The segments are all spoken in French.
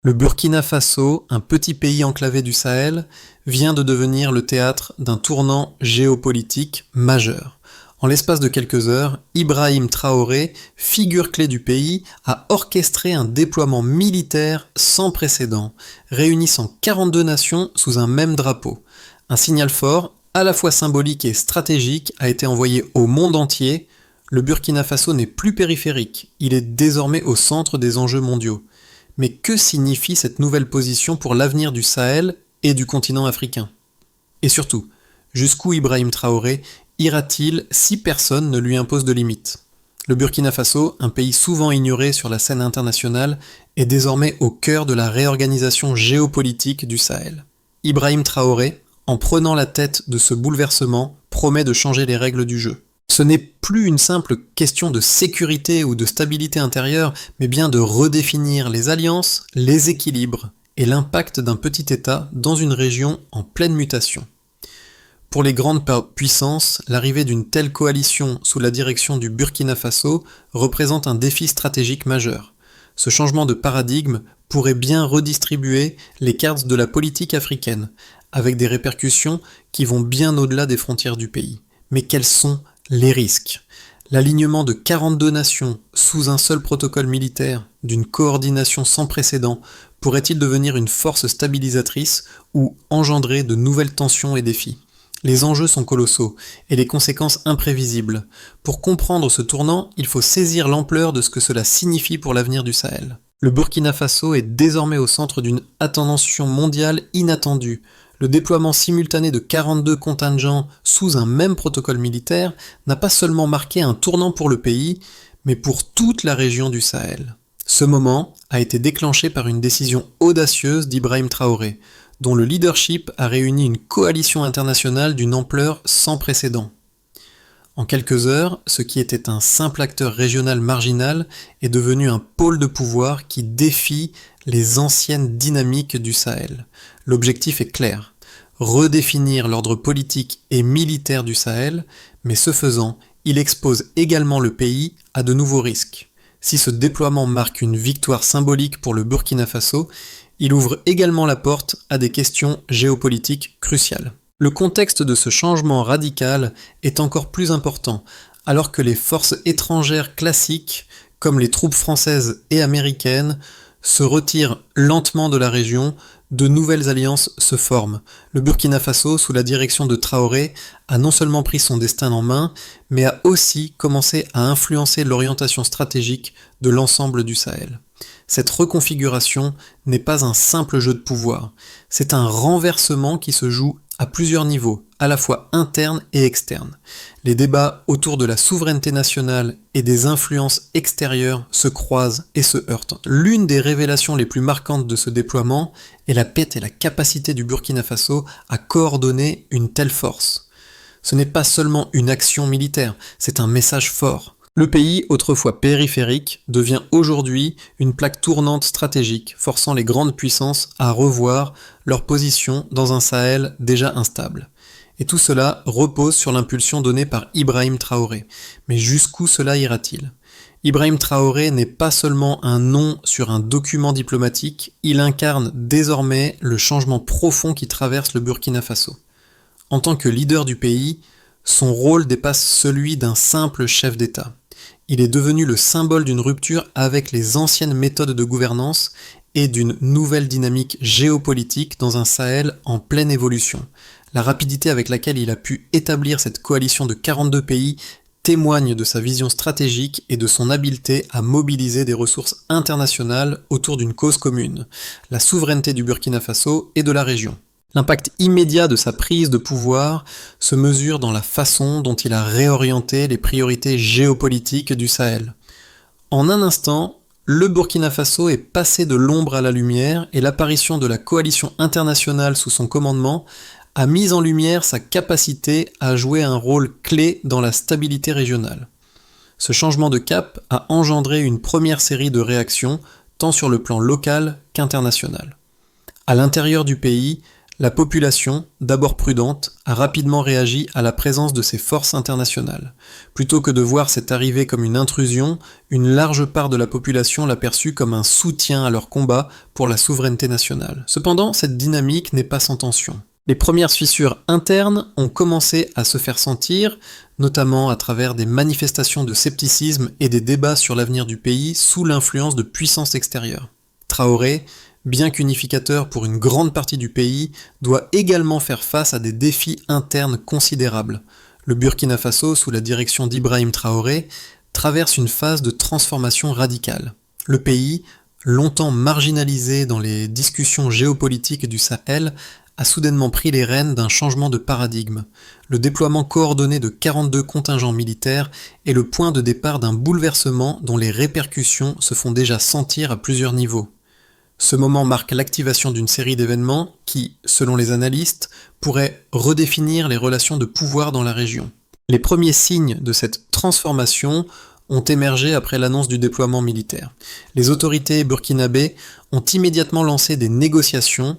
Le Burkina Faso, un petit pays enclavé du Sahel, vient de devenir le théâtre d'un tournant géopolitique majeur. En l'espace de quelques heures, Ibrahim Traoré, figure clé du pays, a orchestré un déploiement militaire sans précédent, réunissant 42 nations sous un même drapeau. Un signal fort, à la fois symbolique et stratégique, a été envoyé au monde entier. Le Burkina Faso n'est plus périphérique, il est désormais au centre des enjeux mondiaux. Mais que signifie cette nouvelle position pour l'avenir du Sahel et du continent africain? Et surtout, jusqu'où Ibrahim Traoré ira-t-il si personne ne lui impose de limites? Le Burkina Faso, un pays souvent ignoré sur la scène internationale, est désormais au cœur de la réorganisation géopolitique du Sahel. Ibrahim Traoré, en prenant la tête de ce bouleversement, promet de changer les règles du jeu. Ce n'est plus une simple question de sécurité ou de stabilité intérieure, mais bien de redéfinir les alliances, les équilibres et l'impact d'un petit État dans une région en pleine mutation. Pour les grandes puissances, l'arrivée d'une telle coalition sous la direction du Burkina Faso représente un défi stratégique majeur. Ce changement de paradigme pourrait bien redistribuer les cartes de la politique africaine, avec des répercussions qui vont bien au-delà des frontières du pays. Mais quels sont les risques? L'alignement de 42 nations sous un seul protocole militaire, d'une coordination sans précédent, pourrait-il devenir une force stabilisatrice ou engendrer de nouvelles tensions et défis? Les enjeux sont colossaux et les conséquences imprévisibles. Pour comprendre ce tournant, il faut saisir l'ampleur de ce que cela signifie pour l'avenir du Sahel. Le Burkina Faso est désormais au centre d'une attention mondiale inattendue. Le déploiement simultané de 42 contingents sous un même protocole militaire n'a pas seulement marqué un tournant pour le pays, mais pour toute la région du Sahel. Ce moment a été déclenché par une décision audacieuse d'Ibrahim Traoré, dont le leadership a réuni une coalition internationale d'une ampleur sans précédent. En quelques heures, ce qui était un simple acteur régional marginal est devenu un pôle de pouvoir qui défie les anciennes dynamiques du Sahel. L'objectif est clair, redéfinir l'ordre politique et militaire du Sahel, mais ce faisant, il expose également le pays à de nouveaux risques. Si ce déploiement marque une victoire symbolique pour le Burkina Faso, il ouvre également la porte à des questions géopolitiques cruciales. Le contexte de ce changement radical est encore plus important, alors que les forces étrangères classiques, comme les troupes françaises et américaines, se retirent lentement de la région, de nouvelles alliances se forment. Le Burkina Faso, sous la direction de Traoré, a non seulement pris son destin en main, mais a aussi commencé à influencer l'orientation stratégique de l'ensemble du Sahel. Cette reconfiguration n'est pas un simple jeu de pouvoir, c'est un renversement qui se joue à plusieurs niveaux, à la fois internes et externes. Les débats autour de la souveraineté nationale et des influences extérieures se croisent et se heurtent. L'une des révélations les plus marquantes de ce déploiement est la paix et la capacité du Burkina Faso à coordonner une telle force. Ce n'est pas seulement une action militaire, c'est un message fort. Le pays, autrefois périphérique, devient aujourd'hui une plaque tournante stratégique, forçant les grandes puissances à revoir leur position dans un Sahel déjà instable. Et tout cela repose sur l'impulsion donnée par Ibrahim Traoré. Mais jusqu'où cela ira-t-il? Ibrahim Traoré n'est pas seulement un nom sur un document diplomatique, il incarne désormais le changement profond qui traverse le Burkina Faso. En tant que leader du pays, son rôle dépasse celui d'un simple chef d'État. Il est devenu le symbole d'une rupture avec les anciennes méthodes de gouvernance et d'une nouvelle dynamique géopolitique dans un Sahel en pleine évolution. La rapidité avec laquelle il a pu établir cette coalition de 42 pays témoigne de sa vision stratégique et de son habileté à mobiliser des ressources internationales autour d'une cause commune, la souveraineté du Burkina Faso et de la région. L'impact immédiat de sa prise de pouvoir se mesure dans la façon dont il a réorienté les priorités géopolitiques du Sahel. En un instant, le Burkina Faso est passé de l'ombre à la lumière et l'apparition de la coalition internationale sous son commandement a mis en lumière sa capacité à jouer un rôle clé dans la stabilité régionale. Ce changement de cap a engendré une première série de réactions, tant sur le plan local qu'international. À l'intérieur du pays, La population, d'abord prudente, a rapidement réagi à la présence de ces forces internationales. Plutôt que de voir cette arrivée comme une intrusion, une large part de la population l'a perçue comme un soutien à leur combat pour la souveraineté nationale. Cependant, cette dynamique n'est pas sans tension. Les premières fissures internes ont commencé à se faire sentir, notamment à travers des manifestations de scepticisme et des débats sur l'avenir du pays sous l'influence de puissances extérieures. Traoré, bien qu'unificateur pour une grande partie du pays, doit également faire face à des défis internes considérables. Le Burkina Faso, sous la direction d'Ibrahim Traoré, traverse une phase de transformation radicale. Le pays, longtemps marginalisé dans les discussions géopolitiques du Sahel, a soudainement pris les rênes d'un changement de paradigme. Le déploiement coordonné de 42 contingents militaires est le point de départ d'un bouleversement dont les répercussions se font déjà sentir à plusieurs niveaux. Ce moment marque l'activation d'une série d'événements qui, selon les analystes, pourraient redéfinir les relations de pouvoir dans la région. Les premiers signes de cette transformation ont émergé après l'annonce du déploiement militaire. Les autorités burkinabées ont immédiatement lancé des négociations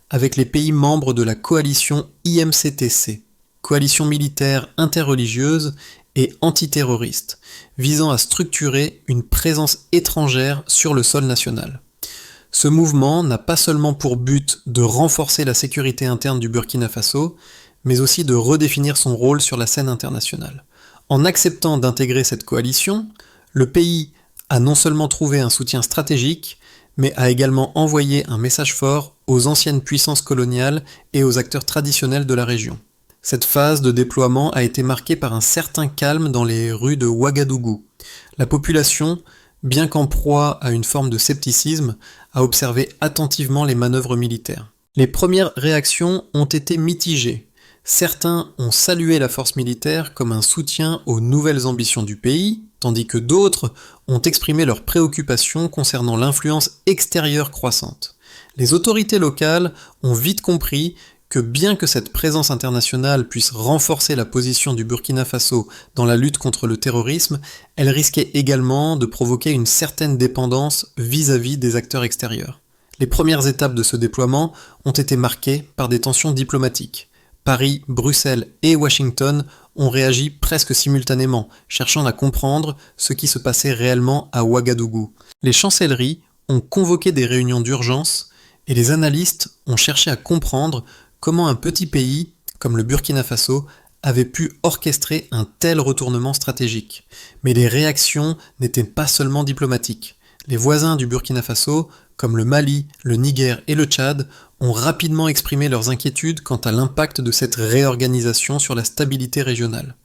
avec les pays membres de la coalition IMCTC, coalition militaire interreligieuse et antiterroriste, visant à structurer une présence étrangère sur le sol national. Ce mouvement n'a pas seulement pour but de renforcer la sécurité interne du Burkina Faso, mais aussi de redéfinir son rôle sur la scène internationale. En acceptant d'intégrer cette coalition, le pays a non seulement trouvé un soutien stratégique, mais a également envoyé un message fort aux anciennes puissances coloniales et aux acteurs traditionnels de la région. Cette phase de déploiement a été marquée par un certain calme dans les rues de Ouagadougou. La population, bien qu'en proie à une forme de scepticisme, a observé attentivement les manœuvres militaires. Les premières réactions ont été mitigées. Certains ont salué la force militaire comme un soutien aux nouvelles ambitions du pays, tandis que d'autres ont exprimé leurs préoccupations concernant l'influence extérieure croissante. Les autorités locales ont vite compris que bien que cette présence internationale puisse renforcer la position du Burkina Faso dans la lutte contre le terrorisme, elle risquait également de provoquer une certaine dépendance vis-à-vis des acteurs extérieurs. Les premières étapes de ce déploiement ont été marquées par des tensions diplomatiques. Paris, Bruxelles et Washington ont réagi presque simultanément, cherchant à comprendre ce qui se passait réellement à Ouagadougou. Les chancelleries ont convoqué des réunions d'urgence et les analystes ont cherché à comprendre comment un petit pays, comme le Burkina Faso, avait pu orchestrer un tel retournement stratégique. Mais les réactions n'étaient pas seulement diplomatiques. Les voisins du Burkina Faso, comme le Mali, le Niger et le Tchad, ont rapidement exprimé leurs inquiétudes quant à l'impact de cette réorganisation sur la stabilité régionale.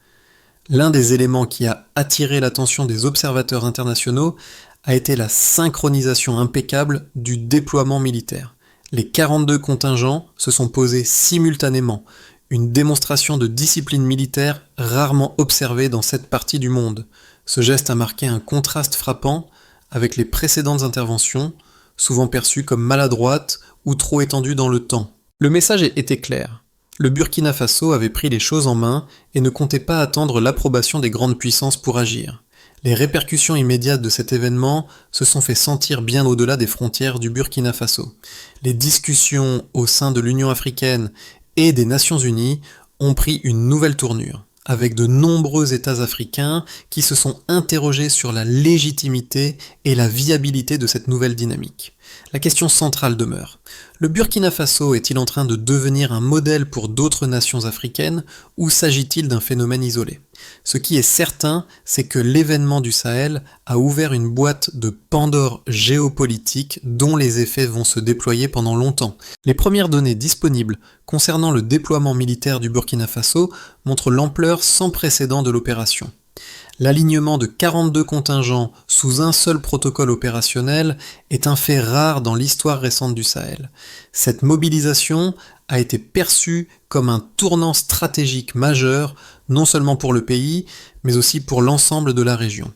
L'un des éléments qui a attiré l'attention des observateurs internationaux a été la synchronisation impeccable du déploiement militaire. Les 42 contingents se sont posés simultanément, une démonstration de discipline militaire rarement observée dans cette partie du monde. Ce geste a marqué un contraste frappant avec les précédentes interventions, souvent perçues comme maladroites ou trop étendues dans le temps. Le message était clair. Le Burkina Faso avait pris les choses en main et ne comptait pas attendre l'approbation des grandes puissances pour agir. Les répercussions immédiates de cet événement se sont fait sentir bien au-delà des frontières du Burkina Faso. Les discussions au sein de l'Union africaine et des Nations unies ont pris une nouvelle tournure, avec de nombreux États africains qui se sont interrogés sur la légitimité et la viabilité de cette nouvelle dynamique. La question centrale demeure. Le Burkina Faso est-il en train de devenir un modèle pour d'autres nations africaines ou s'agit-il d'un phénomène isolé ? Ce qui est certain, c'est que l'événement du Sahel a ouvert une boîte de Pandore géopolitique dont les effets vont se déployer pendant longtemps. Les premières données disponibles concernant le déploiement militaire du Burkina Faso montrent l'ampleur sans précédent de l'opération. L'alignement de 42 contingents sous un seul protocole opérationnel est un fait rare dans l'histoire récente du Sahel. Cette mobilisation a été perçue comme un tournant stratégique majeur, non seulement pour le pays, mais aussi pour l'ensemble de la région.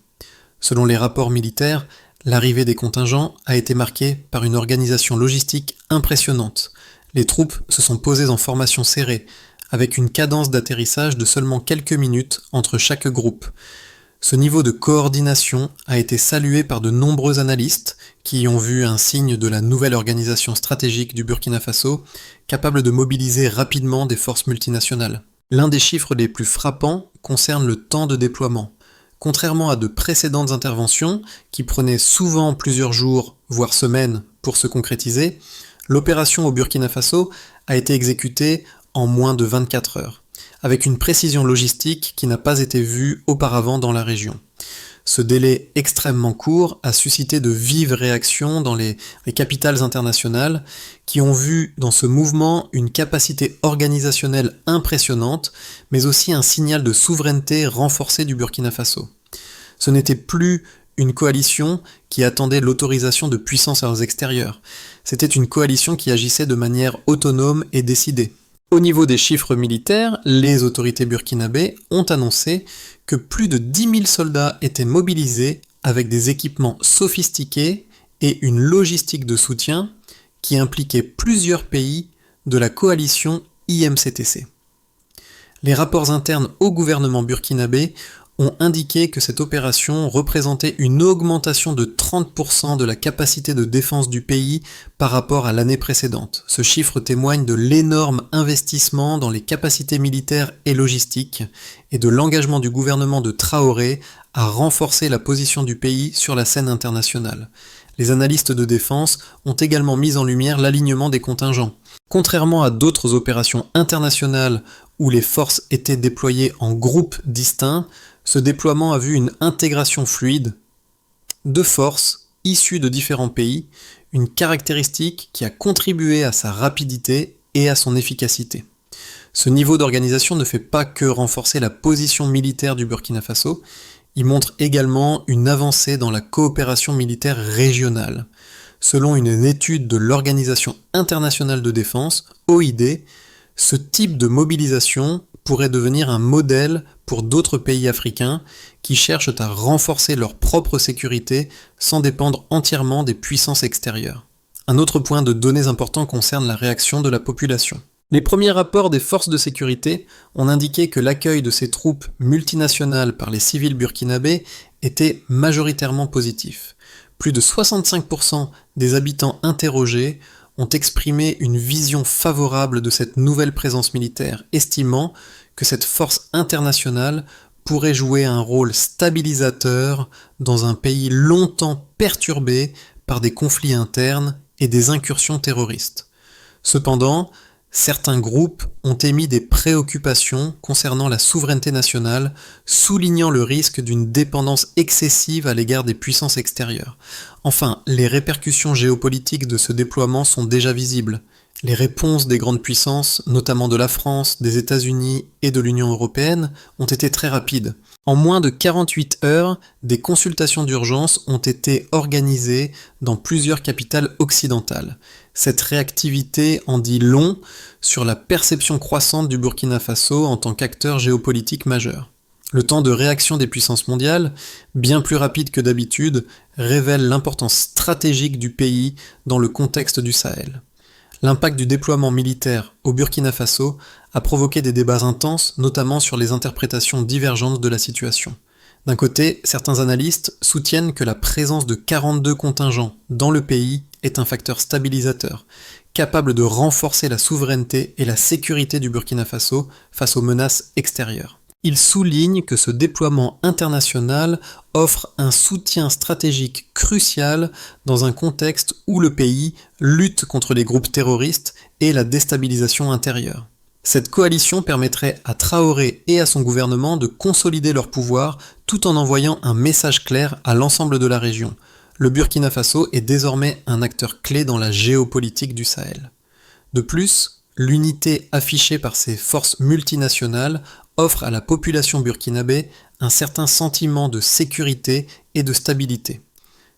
Selon les rapports militaires, l'arrivée des contingents a été marquée par une organisation logistique impressionnante. Les troupes se sont posées en formation serrée, avec une cadence d'atterrissage de seulement quelques minutes entre chaque groupe. Ce niveau de coordination a été salué par de nombreux analystes qui y ont vu un signe de la nouvelle organisation stratégique du Burkina Faso, capable de mobiliser rapidement des forces multinationales. L'un des chiffres les plus frappants concerne le temps de déploiement. Contrairement à de précédentes interventions, qui prenaient souvent plusieurs jours, voire semaines, pour se concrétiser, l'opération au Burkina Faso a été exécutée en moins de 24 heures, avec une précision logistique qui n'a pas été vue auparavant dans la région. Ce délai extrêmement court a suscité de vives réactions dans les capitales internationales qui ont vu dans ce mouvement une capacité organisationnelle impressionnante, mais aussi un signal de souveraineté renforcée du Burkina Faso. Ce n'était plus une coalition qui attendait l'autorisation de puissances extérieures. C'était une coalition qui agissait de manière autonome et décidée. Au niveau des chiffres militaires, les autorités burkinabées ont annoncé que plus de 10 000 soldats étaient mobilisés avec des équipements sophistiqués et une logistique de soutien qui impliquait plusieurs pays de la coalition IMCTC. Les rapports internes au gouvernement burkinabé ont indiqué que cette opération représentait une augmentation de 30% de la capacité de défense du pays par rapport à l'année précédente. Ce chiffre témoigne de l'énorme investissement dans les capacités militaires et logistiques et de l'engagement du gouvernement de Traoré à renforcer la position du pays sur la scène internationale. Les analystes de défense ont également mis en lumière l'alignement des contingents. Contrairement à d'autres opérations internationales où les forces étaient déployées en groupes distincts, ce déploiement a vu une intégration fluide de forces issues de différents pays, une caractéristique qui a contribué à sa rapidité et à son efficacité. Ce niveau d'organisation ne fait pas que renforcer la position militaire du Burkina Faso, il montre également une avancée dans la coopération militaire régionale. Selon une étude de l'Organisation internationale de défense, OID, ce type de mobilisation pourrait devenir un modèle pour d'autres pays africains qui cherchent à renforcer leur propre sécurité sans dépendre entièrement des puissances extérieures. Un autre point de données important concerne la réaction de la population. Les premiers rapports des forces de sécurité ont indiqué que l'accueil de ces troupes multinationales par les civils burkinabés était majoritairement positif. Plus de 65% des habitants interrogés ont exprimé une vision favorable de cette nouvelle présence militaire, estimant que cette force internationale pourrait jouer un rôle stabilisateur dans un pays longtemps perturbé par des conflits internes et des incursions terroristes. Cependant, certains groupes ont émis des préoccupations concernant la souveraineté nationale, soulignant le risque d'une dépendance excessive à l'égard des puissances extérieures. Enfin, les répercussions géopolitiques de ce déploiement sont déjà visibles. Les réponses des grandes puissances, notamment de la France, des États-Unis et de l'Union européenne, ont été très rapides. En moins de 48 heures, des consultations d'urgence ont été organisées dans plusieurs capitales occidentales. Cette réactivité en dit long sur la perception croissante du Burkina Faso en tant qu'acteur géopolitique majeur. Le temps de réaction des puissances mondiales, bien plus rapide que d'habitude, révèle l'importance stratégique du pays dans le contexte du Sahel. L'impact du déploiement militaire au Burkina Faso a provoqué des débats intenses, notamment sur les interprétations divergentes de la situation. D'un côté, certains analystes soutiennent que la présence de 42 contingents dans le pays est un facteur stabilisateur, capable de renforcer la souveraineté et la sécurité du Burkina Faso face aux menaces extérieures. Ils soulignent que ce déploiement international offre un soutien stratégique crucial dans un contexte où le pays lutte contre les groupes terroristes et la déstabilisation intérieure. Cette coalition permettrait à Traoré et à son gouvernement de consolider leur pouvoir tout en envoyant un message clair à l'ensemble de la région. Le Burkina Faso est désormais un acteur clé dans la géopolitique du Sahel. De plus, l'unité affichée par ces forces multinationales offre à la population burkinabé un certain sentiment de sécurité et de stabilité.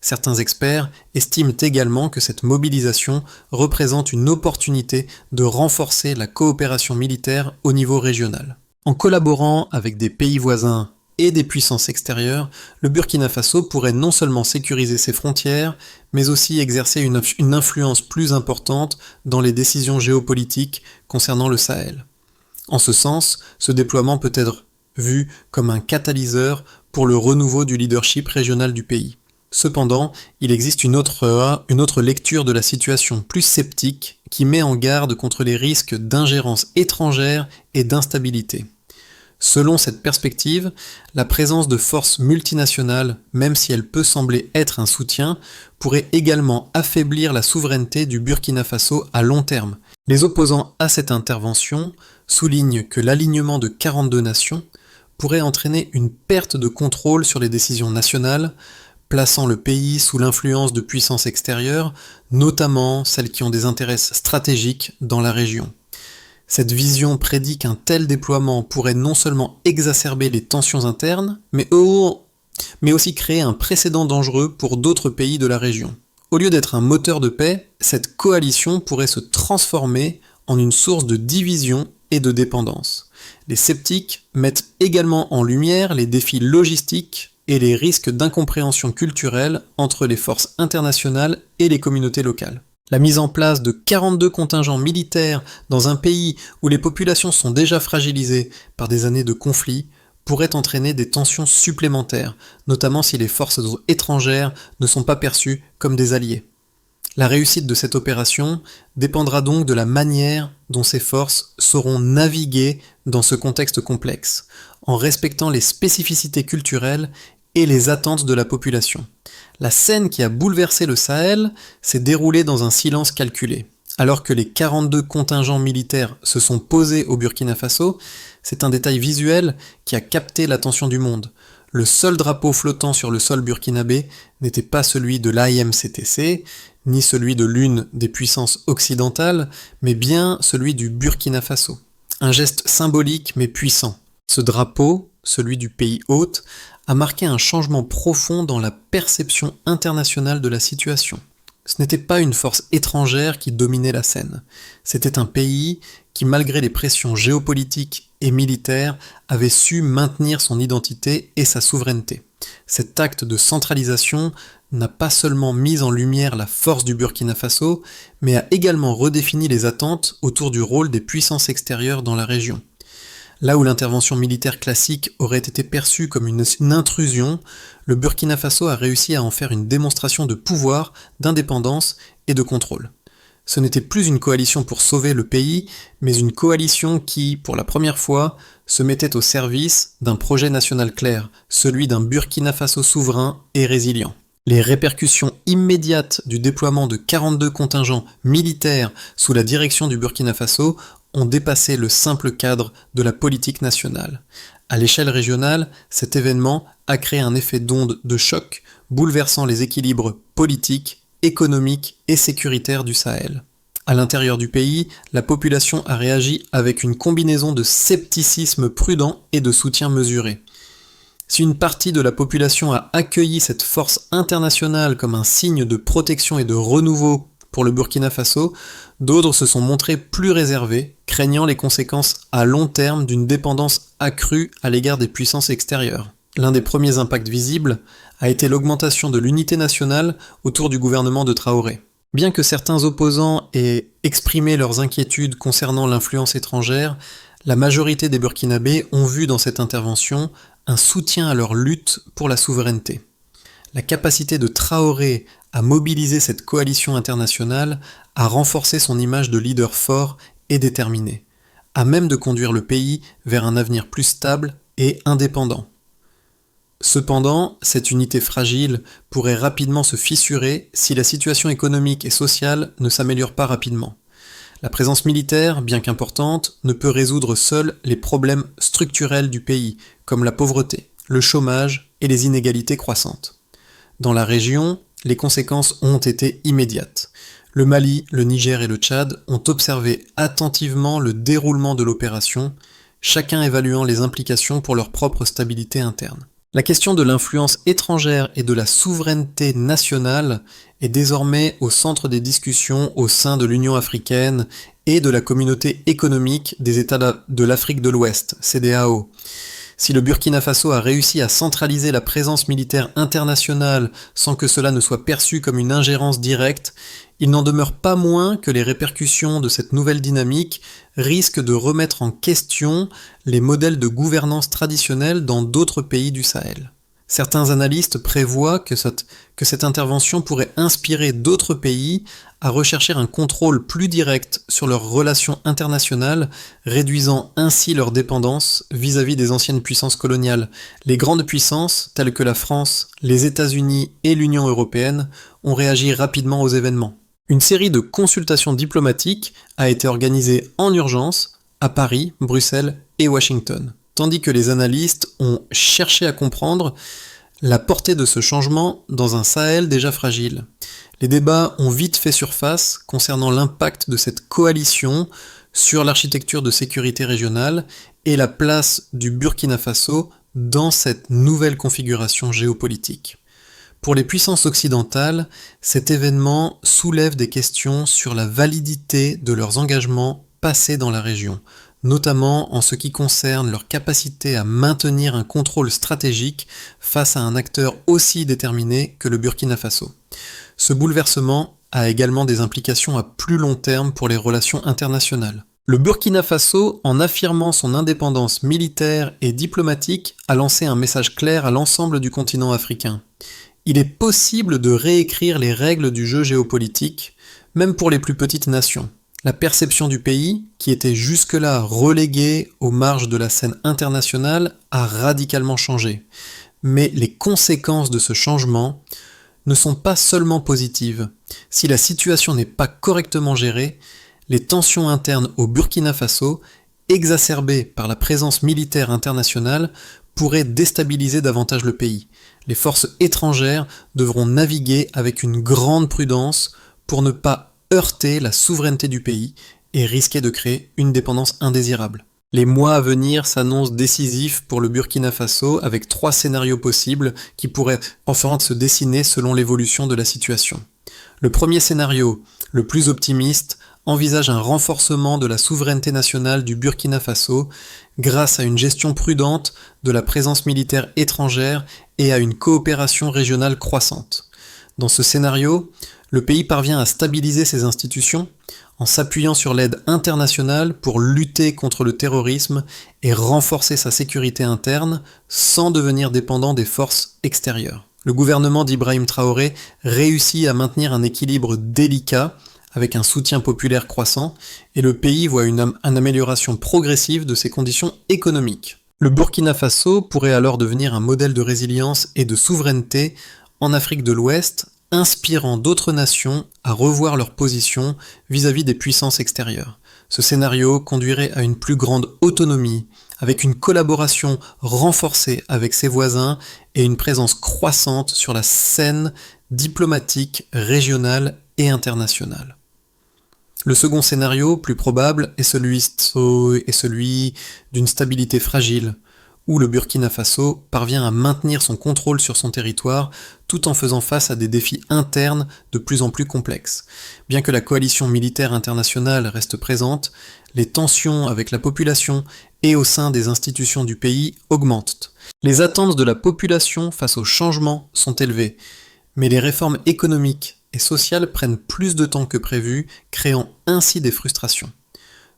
Certains experts estiment également que cette mobilisation représente une opportunité de renforcer la coopération militaire au niveau régional. En collaborant avec des pays voisins et des puissances extérieures, le Burkina Faso pourrait non seulement sécuriser ses frontières, mais aussi exercer une influence plus importante dans les décisions géopolitiques concernant le Sahel. En ce sens, ce déploiement peut être vu comme un catalyseur pour le renouveau du leadership régional du pays. Cependant, il existe une autre lecture de la situation plus sceptique qui met en garde contre les risques d'ingérence étrangère et d'instabilité. Selon cette perspective, la présence de forces multinationales, même si elle peut sembler être un soutien, pourrait également affaiblir la souveraineté du Burkina Faso à long terme. Les opposants à cette intervention soulignent que l'alignement de 42 nations pourrait entraîner une perte de contrôle sur les décisions nationales, plaçant le pays sous l'influence de puissances extérieures, notamment celles qui ont des intérêts stratégiques dans la région. Cette vision prédit qu'un tel déploiement pourrait non seulement exacerber les tensions internes, mais aussi créer un précédent dangereux pour d'autres pays de la région. Au lieu d'être un moteur de paix, cette coalition pourrait se transformer en une source de division et de dépendance. Les sceptiques mettent également en lumière les défis logistiques et les risques d'incompréhension culturelle entre les forces internationales et les communautés locales. La mise en place de 42 contingents militaires dans un pays où les populations sont déjà fragilisées par des années de conflits pourrait entraîner des tensions supplémentaires, notamment si les forces étrangères ne sont pas perçues comme des alliés. La réussite de cette opération dépendra donc de la manière dont ces forces sauront naviguer dans ce contexte complexe, en respectant les spécificités culturelles et les attentes de la population. La scène qui a bouleversé le Sahel s'est déroulée dans un silence calculé. Alors que les 42 contingents militaires se sont posés au Burkina Faso, c'est un détail visuel qui a capté l'attention du monde. Le seul drapeau flottant sur le sol burkinabé n'était pas celui de l'AIMCTC, ni celui de l'une des puissances occidentales, mais bien celui du Burkina Faso. Un geste symbolique mais puissant. Ce drapeau, celui du pays hôte, a marqué un changement profond dans la perception internationale de la situation. Ce n'était pas une force étrangère qui dominait la scène. C'était un pays qui, malgré les pressions géopolitiques et militaires, avait su maintenir son identité et sa souveraineté. Cet acte de centralisation n'a pas seulement mis en lumière la force du Burkina Faso, mais a également redéfini les attentes autour du rôle des puissances extérieures dans la région. Là où l'intervention militaire classique aurait été perçue comme une intrusion, le Burkina Faso a réussi à en faire une démonstration de pouvoir, d'indépendance et de contrôle. Ce n'était plus une coalition pour sauver le pays, mais une coalition qui, pour la première fois, se mettait au service d'un projet national clair, celui d'un Burkina Faso souverain et résilient. Les répercussions immédiates du déploiement de 42 contingents militaires sous la direction du Burkina Faso ont dépassé le simple cadre de la politique nationale. À l'échelle régionale, cet événement a créé un effet d'onde de choc, bouleversant les équilibres politiques, économiques et sécuritaires du Sahel. À l'intérieur du pays, la population a réagi avec une combinaison de scepticisme prudent et de soutien mesuré. Si une partie de la population a accueilli cette force internationale comme un signe de protection et de renouveau pour le Burkina Faso, d'autres se sont montrés plus réservés, craignant les conséquences à long terme d'une dépendance accrue à l'égard des puissances extérieures. L'un des premiers impacts visibles a été l'augmentation de l'unité nationale autour du gouvernement de Traoré. Bien que certains opposants aient exprimé leurs inquiétudes concernant l'influence étrangère, la majorité des Burkinabés ont vu dans cette intervention un soutien à leur lutte pour la souveraineté. La capacité de Traoré à mobiliser cette coalition internationale a renforcé son image de leader fort et déterminé, à même de conduire le pays vers un avenir plus stable et indépendant. Cependant, cette unité fragile pourrait rapidement se fissurer si la situation économique et sociale ne s'améliore pas rapidement. La présence militaire, bien qu'importante, ne peut résoudre seule les problèmes structurels du pays, comme la pauvreté, le chômage et les inégalités croissantes. Dans la région, les conséquences ont été immédiates. Le Mali, le Niger et le Tchad ont observé attentivement le déroulement de l'opération, chacun évaluant les implications pour leur propre stabilité interne. La question de l'influence étrangère et de la souveraineté nationale est désormais au centre des discussions au sein de l'Union africaine et de la communauté économique des États de l'Afrique de l'Ouest, CEDEAO. Si le Burkina Faso a réussi à centraliser la présence militaire internationale sans que cela ne soit perçu comme une ingérence directe, il n'en demeure pas moins que les répercussions de cette nouvelle dynamique risquent de remettre en question les modèles de gouvernance traditionnels dans d'autres pays du Sahel. Certains analystes prévoient que cette intervention pourrait inspirer d'autres pays à rechercher un contrôle plus direct sur leurs relations internationales, réduisant ainsi leur dépendance vis-à-vis des anciennes puissances coloniales. Les grandes puissances, telles que la France, les États-Unis et l'Union européenne, ont réagi rapidement aux événements. Une série de consultations diplomatiques a été organisée en urgence à Paris, Bruxelles et Washington, tandis que les analystes ont cherché à comprendre la portée de ce changement dans un Sahel déjà fragile. Les débats ont vite fait surface concernant l'impact de cette coalition sur l'architecture de sécurité régionale et la place du Burkina Faso dans cette nouvelle configuration géopolitique. Pour les puissances occidentales, cet événement soulève des questions sur la validité de leurs engagements passés dans la région, notamment en ce qui concerne leur capacité à maintenir un contrôle stratégique face à un acteur aussi déterminé que le Burkina Faso. Ce bouleversement a également des implications à plus long terme pour les relations internationales. Le Burkina Faso, en affirmant son indépendance militaire et diplomatique, a lancé un message clair à l'ensemble du continent africain. Il est possible de réécrire les règles du jeu géopolitique, même pour les plus petites nations. La perception du pays, qui était jusque-là reléguée aux marges de la scène internationale, a radicalement changé. Mais les conséquences de ce changement ne sont pas seulement positives. Si la situation n'est pas correctement gérée, les tensions internes au Burkina Faso, exacerbées par la présence militaire internationale, pourraient déstabiliser davantage le pays. Les forces étrangères devront naviguer avec une grande prudence pour ne pas heurter la souveraineté du pays et risquer de créer une dépendance indésirable. Les mois à venir s'annoncent décisifs pour le Burkina Faso avec 3 scénarios possibles qui pourraient enfin se dessiner selon l'évolution de la situation. Le premier scénario, le plus optimiste, envisage un renforcement de la souveraineté nationale du Burkina Faso grâce à une gestion prudente de la présence militaire étrangère et à une coopération régionale croissante. Dans ce scénario, le pays parvient à stabiliser ses institutions en s'appuyant sur l'aide internationale pour lutter contre le terrorisme et renforcer sa sécurité interne sans devenir dépendant des forces extérieures. Le gouvernement d'Ibrahim Traoré réussit à maintenir un équilibre délicat avec un soutien populaire croissant, et le pays voit une amélioration progressive de ses conditions économiques. Le Burkina Faso pourrait alors devenir un modèle de résilience et de souveraineté en Afrique de l'Ouest, inspirant d'autres nations à revoir leur position vis-à-vis des puissances extérieures. Ce scénario conduirait à une plus grande autonomie, avec une collaboration renforcée avec ses voisins et une présence croissante sur la scène diplomatique régionale et internationale. Le second scénario, plus probable, est celui d'une stabilité fragile, où le Burkina Faso parvient à maintenir son contrôle sur son territoire tout en faisant face à des défis internes de plus en plus complexes. Bien que la coalition militaire internationale reste présente, les tensions avec la population et au sein des institutions du pays augmentent. Les attentes de la population face au changement sont élevées, mais les réformes économiques et sociales prennent plus de temps que prévu, créant ainsi des frustrations.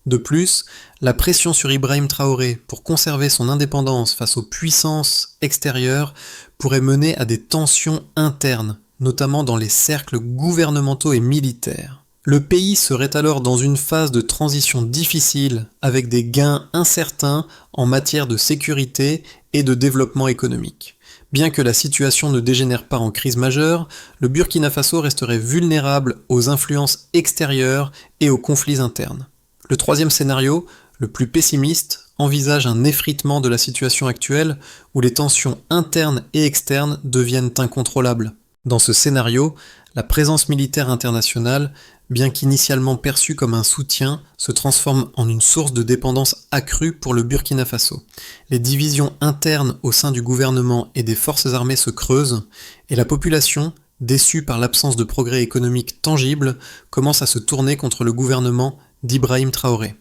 De plus, la pression sur Ibrahim Traoré pour conserver son indépendance face aux puissances extérieures pourrait mener à des tensions internes, notamment dans les cercles gouvernementaux et militaires. Le pays serait alors dans une phase de transition difficile, avec des gains incertains en matière de sécurité et de développement économique. Bien que la situation ne dégénère pas en crise majeure, le Burkina Faso resterait vulnérable aux influences extérieures et aux conflits internes. Le troisième scénario, le plus pessimiste, envisage un effritement de la situation actuelle où les tensions internes et externes deviennent incontrôlables. Dans ce scénario, la présence militaire internationale, bien qu'initialement perçue comme un soutien, se transforme en une source de dépendance accrue pour le Burkina Faso. Les divisions internes au sein du gouvernement et des forces armées se creusent, et la population, déçue par l'absence de progrès économique tangible, commence à se tourner contre le gouvernement d'Ibrahim Traoré.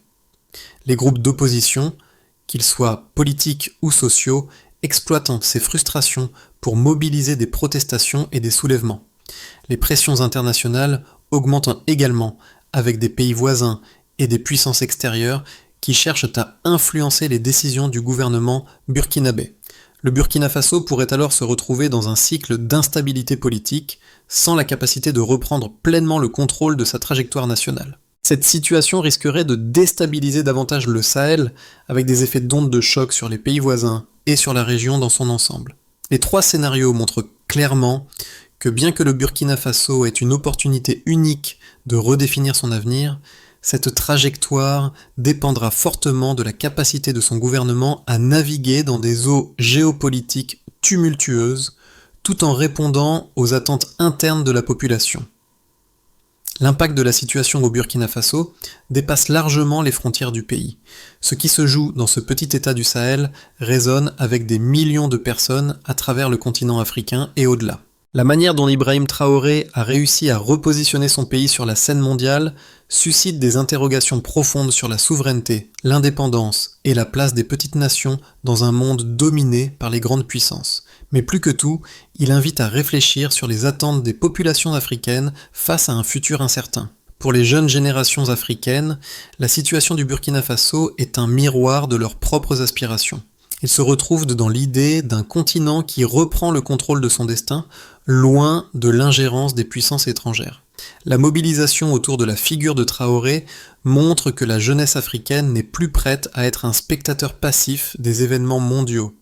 Les groupes d'opposition, qu'ils soient politiques ou sociaux, exploitant ces frustrations pour mobiliser des protestations et des soulèvements. Les pressions internationales augmentent également avec des pays voisins et des puissances extérieures qui cherchent à influencer les décisions du gouvernement burkinabé. Le Burkina Faso pourrait alors se retrouver dans un cycle d'instabilité politique, sans la capacité de reprendre pleinement le contrôle de sa trajectoire nationale. Cette situation risquerait de déstabiliser davantage le Sahel, avec des effets d'onde de choc sur les pays voisins et sur la région dans son ensemble. Les trois scénarios montrent clairement que bien que le Burkina Faso ait une opportunité unique de redéfinir son avenir, cette trajectoire dépendra fortement de la capacité de son gouvernement à naviguer dans des eaux géopolitiques tumultueuses, tout en répondant aux attentes internes de la population. L'impact de la situation au Burkina Faso dépasse largement les frontières du pays. Ce qui se joue dans ce petit état du Sahel résonne avec des millions de personnes à travers le continent africain et au-delà. La manière dont Ibrahim Traoré a réussi à repositionner son pays sur la scène mondiale suscite des interrogations profondes sur la souveraineté, l'indépendance et la place des petites nations dans un monde dominé par les grandes puissances. Mais plus que tout, il invite à réfléchir sur les attentes des populations africaines face à un futur incertain. Pour les jeunes générations africaines, la situation du Burkina Faso est un miroir de leurs propres aspirations. Ils se retrouvent dans l'idée d'un continent qui reprend le contrôle de son destin, loin de l'ingérence des puissances étrangères. La mobilisation autour de la figure de Traoré montre que la jeunesse africaine n'est plus prête à être un spectateur passif des événements mondiaux.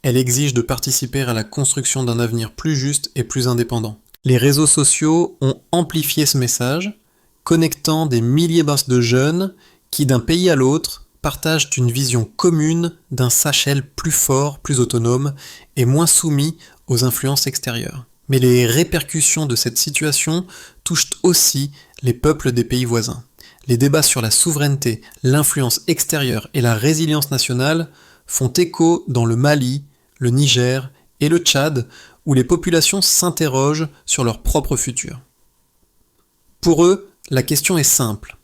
Elle exige de participer à la construction d'un avenir plus juste et plus indépendant. Les réseaux sociaux ont amplifié ce message, connectant des milliers de jeunes qui, d'un pays à l'autre, partagent une vision commune d'un Sahel plus fort, plus autonome et moins soumis aux influences extérieures. Mais les répercussions de cette situation touchent aussi les peuples des pays voisins. Les débats sur la souveraineté, l'influence extérieure et la résilience nationale font écho dans le Mali, le Niger et le Tchad, où les populations s'interrogent sur leur propre futur. Pour eux, la question est simple.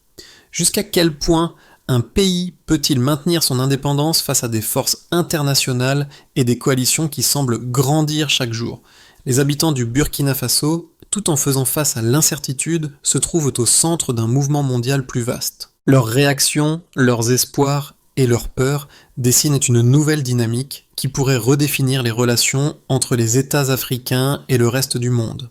Jusqu'à quel point un pays peut-il maintenir son indépendance face à des forces internationales et des coalitions qui semblent grandir chaque jour ? Les habitants du Burkina Faso, tout en faisant face à l'incertitude, se trouvent au centre d'un mouvement mondial plus vaste. Leurs réactions, leurs espoirs et leurs peurs dessinent une nouvelle dynamique qui pourrait redéfinir les relations entre les États africains et le reste du monde.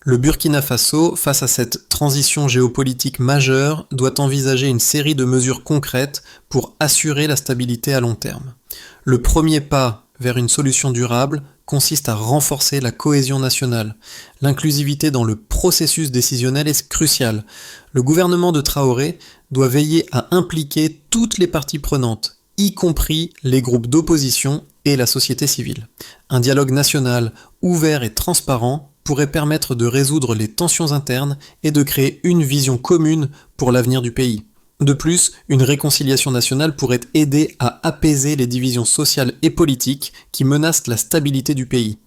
Le Burkina Faso, face à cette transition géopolitique majeure, doit envisager une série de mesures concrètes pour assurer la stabilité à long terme. Le premier pas vers une solution durable consiste à renforcer la cohésion nationale. L'inclusivité dans le processus décisionnel est cruciale. Le gouvernement de Traoré doit veiller à impliquer toutes les parties prenantes, y compris les groupes d'opposition et la société civile. Un dialogue national ouvert et transparent pourrait permettre de résoudre les tensions internes et de créer une vision commune pour l'avenir du pays. De plus, une réconciliation nationale pourrait aider à apaiser les divisions sociales et politiques qui menacent la stabilité du pays.